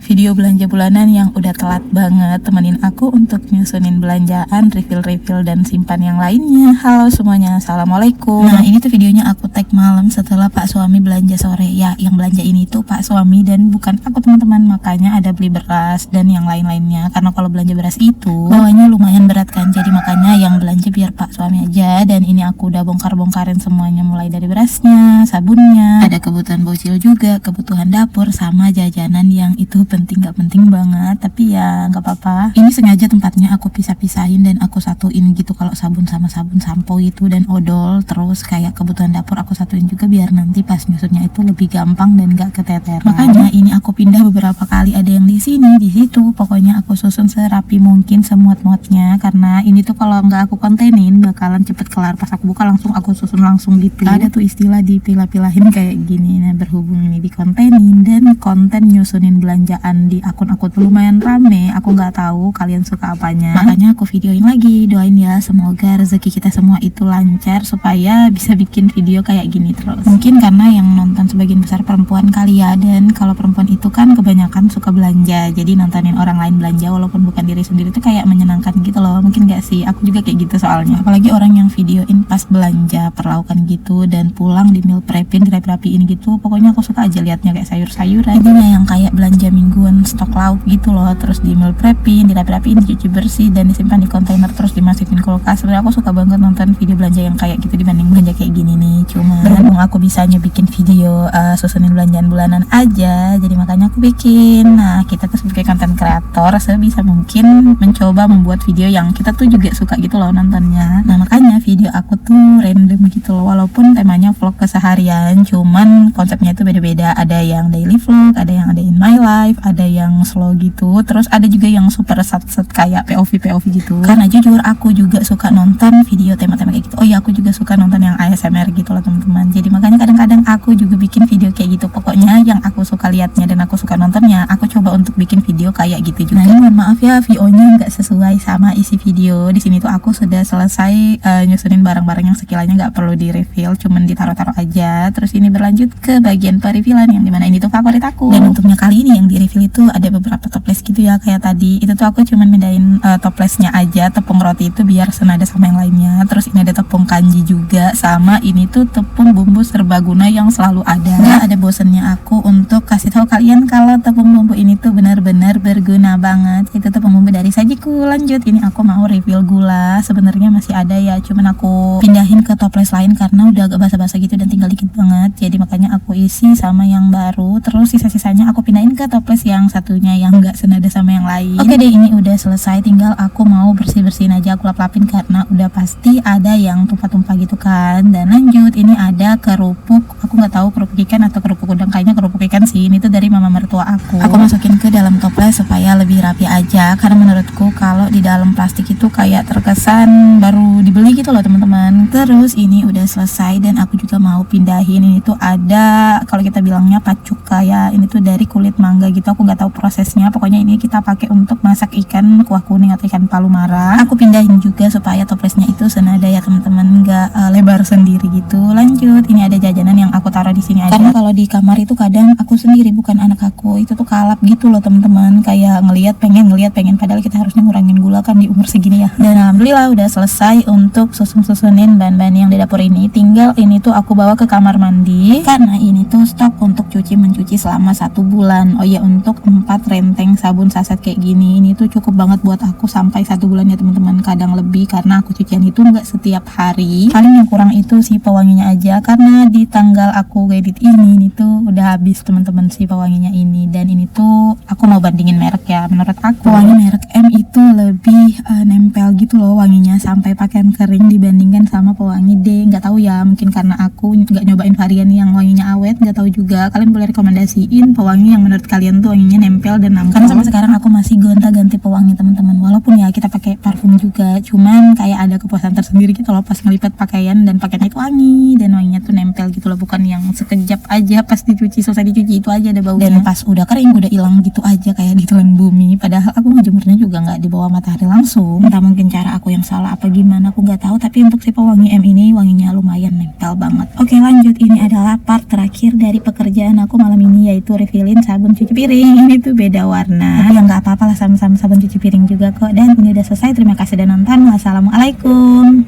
video belanja bulanan yang udah telat banget. Temenin aku untuk nyusunin belanjaan, refill dan simpan yang lainnya. Halo semuanya, assalamualaikum. Nah ini tuh videonya aku tag malam setelah Pak suami belanja sore. Ya yang belanja ini tuh Pak suami dan bukan aku teman-teman. Makanya ada beli beras dan yang lain-lainnya. Karena kalau belanja beras itu bawanya lumayan berat kan. Jadi makanya yang belanja biar Pak suami aja. Dan ini aku udah bongkar-bongkarin semuanya, mulai dari berasnya, sabunnya, ada kebutuhan bocil juga, kebutuhan dapur, sama jajanan yang itu penting gak penting banget, tapi ya nggak apa-apa. Ini sengaja tempatnya aku pisah-pisahin dan aku satuin gitu. Kalau sabun sama sabun sampo itu dan odol, terus kayak kebutuhan dapur aku satuin juga biar nanti pas nyusunnya itu lebih gampang dan gak keteteran. Makanya ini aku pindah beberapa kali, ada yang di sini, di situ. Pokoknya aku susun serapi mungkin semuat-muatnya, karena ini tuh kalau nggak aku kontenin bakalan cepet kelar. Pas aku buka langsung aku susun langsung gitu. Ada tuh istilah dipilah-pilahin kayak gini. Nah berhubung ini dikontenin dan konten nyusunin belanjaan di akun-akun lumayan rame, aku nggak tahu kalian suka apanya, makanya aku videoin lagi. Doain ya semoga rezeki kita semua itu lancar supaya bisa bikin video kayak gini terus. Mungkin karena yang nonton sebagian besar perempuan kali ya, dan kalau perempuan itu kan kebanyakan suka belanja, jadi nontonin orang lain belanja walaupun bukan diri sendiri itu kayak menyenangkan gitu loh. Mungkin gak sih? Aku juga kayak gitu soalnya. Apalagi orang yang videoin pas belanja perlaukan gitu dan pulang di meal prepin, dirapi-rapiin gitu. Pokoknya aku suka aja liatnya kayak sayur-sayuran. Jadinya yang kayak belanja mingguan stok lauk gitu loh, terus di meal prepin, dirapi-rapiin, dicuci bersih dan disimpan di kontainer terus dimasukin kulkas. Sebenarnya aku suka banget nonton video belanja yang kayak gitu dibanding belanja kayak gini nih. Cuma berhubung aku bisanya bikin video susunin belanjaan bulanan aja, jadi makanya aku bikin. Nah kita tuh sebagai konten kreator sebisa mungkin mencoba membuat video yang kita tuh juga suka gitu loh nontonnya. Nah makanya video aku tuh random gitu loh, walaupun temanya vlog keseharian, cuman konsepnya itu beda-beda. Ada yang daily vlog, ada yang ada in my life, ada yang slow gitu, terus ada juga yang super set kayak POV gitu. Karena jujur aku juga suka nonton video tema-tema kayak gitu. Oh iya, aku juga suka nonton yang ASMR gitu loh teman-teman. Jadi makanya kadang-kadang aku juga bikin video kayak gitu. Pokoknya yang aku suka liatnya dan aku suka nontonnya, aku coba untuk bikin video kayak gitu juga. Nah ini mohon maaf ya, VO-nya nggak sesuai sama isi video. Di sini tuh aku sudah selesai nyusunin barang-barang yang sekiranya nggak perlu di refill, cuman ditaruh-taruh aja. Terus ini berlanjut ke bagian perifillan yang dimana ini tuh favorit aku. Dan untungnya kali ini yang di refill itu ada beberapa toples gitu ya, kayak tadi itu tuh aku cuman mindahin toplesnya aja, tepung roti itu biar senada sama yang lainnya. Terus ini ada tepung kanji juga, sama ini tuh tepung bumbu serbaguna yang selalu ada. Nggak ada bosennya aku untuk kasih tahu kalian kalau tepung bumbu ini tuh benar-benar berguna banget. Itu tepung bumbu dari Sajiku. Lanjut, ini aku mau refill gula, sebenarnya masih ada ya, cuman aku pindahin ke toples lain karena udah agak basa-basa gitu dan tinggal dikit banget. Jadi makanya aku isi sama yang baru, terus sisa-sisanya aku pindahin ke toples yang satunya yang nggak senada sama yang lain. Oke deh, ini udah selesai, tinggal aku mau bersih-bersihin aja, aku lap-lapin karena udah pasti ada yang tumpah-tumpah gitu kan. Dan lanjut, ini ada kerupuk, aku nggak tahu kerupuk ikan atau kerupuk udang, kayaknya kerupuk ikan sih. Ini tuh dari mama mertua aku masukin ke dalam toples supaya lebih rapi aja, karena menurutku kalau di dalam plastik itu kayak terkesan baru dibeli gitu loh teman-teman. Terus ini udah selesai dan aku juga mau pindahin. Ini tuh ada, kalau kita bilangnya pacuka ya, ini tuh dari kulit mangga gitu. Aku nggak tahu prosesnya, pokoknya ini kita pakai untuk masak ikan kuah kuning atau ikan palu mara. Aku pindahin juga supaya toplesnya itu senada ya teman-teman, nggak lebar sendiri gitu. Lanjut, ini ada jajanan yang aku taruh di sini aja, karena kalau di kamar itu kadang aku sendiri bukan anak aku itu tuh kalap gitu loh teman-teman, kayak ngelihat pengen padahal kita harusnya ngurangin gula kan di umur segini ya. Dan alhamdulillah udah selesai untuk susunin bahan-bahan yang di dapur ini. Tinggal ini tuh aku bawa ke kamar mandi karena ini tuh stok untuk mencuci selama 1 bulan. Oh ya, untuk 4 renteng sabun saset kayak gini, ini tuh cukup banget buat aku sampai 1 bulan ya teman-teman, kadang lebih karena aku cucian itu nggak setiap hari. Paling yang kurang itu si pewanginya aja, karena di tanggal aku edit ini tuh udah habis teman-teman si pewanginya ini. Dan ini tuh aku mau bandingin merek ya, menurut aku pewangi merek M itu lebih nempel gitu loh wanginya sampai pakaian kering dibandingkan sama pewangi D. Nggak tahu ya, mungkin karena aku nggak nyobain varian yang wanginya awet, nggak tahu juga. Kalian boleh rekomendasiin pewangi yang menurut kalian tuh wanginya nempel dan nangkep. Karena sampai sekarang aku masih gonta-ganti pewangi teman-teman, walaupun ya kita pakai parfum juga, cuman kayak ada kepuasan tersendiri gitu loh pas ngelipat pakaian dan pakaiannya itu wangi dan wanginya tuh nempel gitu loh, bukan yang sekejap aja pas dicuci, selesai dicuci itu aja ada baunya, dan pas udah kering udah hilang gitu aja aja kayak ditelan bumi, padahal aku ngejemurnya juga nggak di bawah matahari langsung. Entah mungkin cara aku yang salah apa gimana, aku nggak tahu. Tapi untuk si pewangi M ini wanginya lumayan nempel banget. Oke lanjut, ini adalah part terakhir dari pekerjaan aku malam ini, yaitu refillin sabun cuci piring. Ini tuh beda warna, tapi ya nggak apa-apa lah, sama-sama sabun cuci piring juga kok. Dan ini udah selesai, terima kasih udah nonton. Wassalamualaikum.